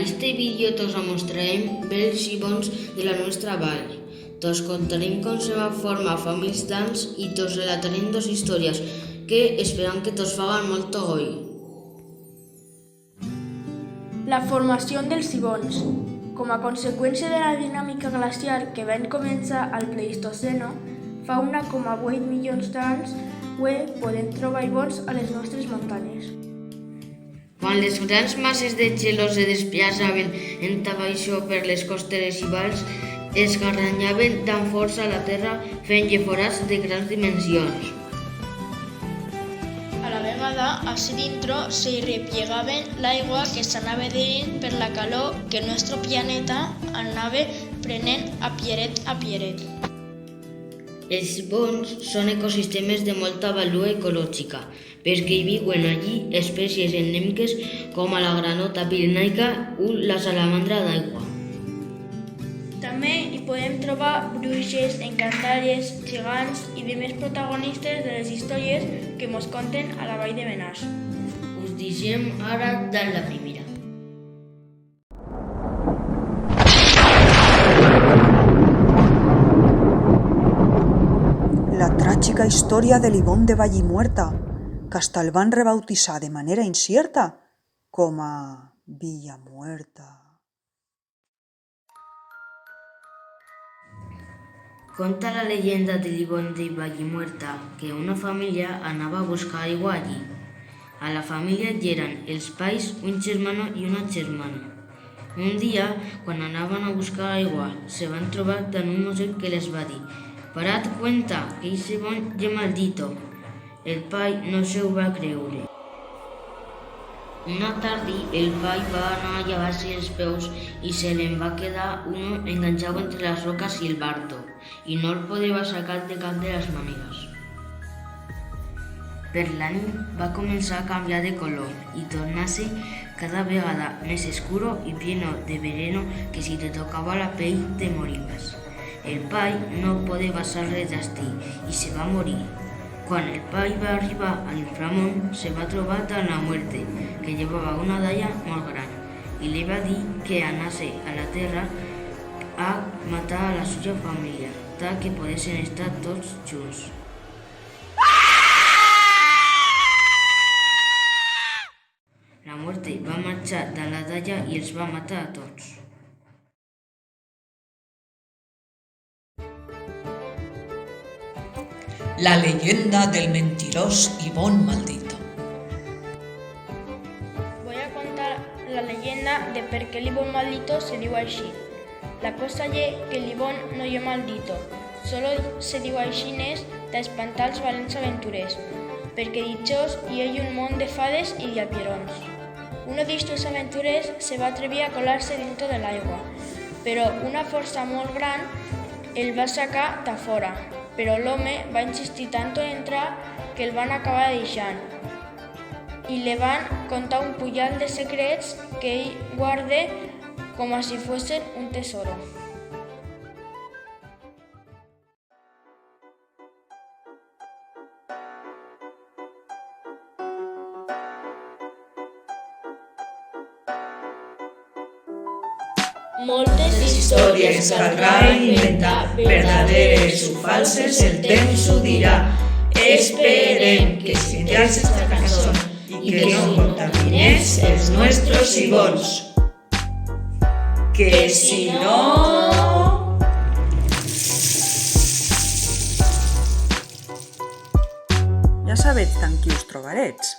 este vídeo tos mostrarem bells i bons de la nostra vall. Tos contarem com se va formar famílies dans i tos relatarem dos històries que esperam que tos fagan molt goi. La formació dels sibons. Com a conseqüència de la dinàmica glacial que va començar al Pleistoceno, fa 1,8 milions d'anys, podem trobar ibons a les nostres muntanyes. Quan les grans masses de gelo se desplaçaven en baixo per les costeres i valls, esgarranyaven tan força la terra fent-hi forats de grans dimensions. A la vegada, així dintre se replegaven l'aigua que s'anava dins per la calor que el nostre planeta anava prenent a pieret. Els sibons són ecosistemes de molta vàlua ecològica, perquè hi viuen allí espècies endèmiques com la granota pirenaica o la salamandra d'aigua. També hi podem trobar bruixes, encantàries, gegants i demés protagonistes de les històries que mos conten a la vall de Benàs. Us deixem ara dans la primera. La tràgica història de l'Ibón de Vallimuerta, que hasta el van rebautitzar de manera incierta com a Villamuerta. Conta la leyenda de l'Ibón de Vallimuerta que una família anava a buscar aigua allí. A la família hi eren els pais, un germano i una germana. Un dia, quan anaven a buscar aigua, se van trobar amb un mossèn que les va dir: «Parad cuenta, que ese bon ye maldito». El pai no se ho va creure. Una tarda, el pai va anar a llevar-se els peus i se li'n va quedar uno enganxat entre les roques i el bardo, i no el podia sacar de cap de les maneres. Per la nit va començar a canviar de color i tornar-se cada vegada més escuro i pleno de veneno que si te tocava la pell te morives. El pai no podia passar res d'asti i se va morir. Quan el pai va arribar a l'inframón, se va trobar amb la muerte, que llevava una daia molt gran, i li va dir que anase a la terra a matar a la seva família, tal que poguessin estar tots junts. La muerte va marxar de la daia i els va matar a tots. La leyenda del mentirós Ibón maldito. Voy a contar la leyenda de per què l'Ibón maldito se diu així. La cosa és que l'Ibón no és maldito, solo se diu així d'espantar els valents aventurers, perquè ditxós hi ha un món de fades i llapierons. Uno d'estos aventurers se va atrevir a colar-se dintre de l'aigua, però una força molt gran el va sacar de fora. Però l'home va insistir tant en entrar que el van acabar deixant i li van contar un punyal de secrets que ell guarda com si fossin un tesoro. Moltes Històries caldrà inventar, verdaderes o falses el temps ho dirà. Esperem que sintiáis esta canción y que no contamines els nuestros ibons. Que si no... Ja sabeu amb qui us trobarets.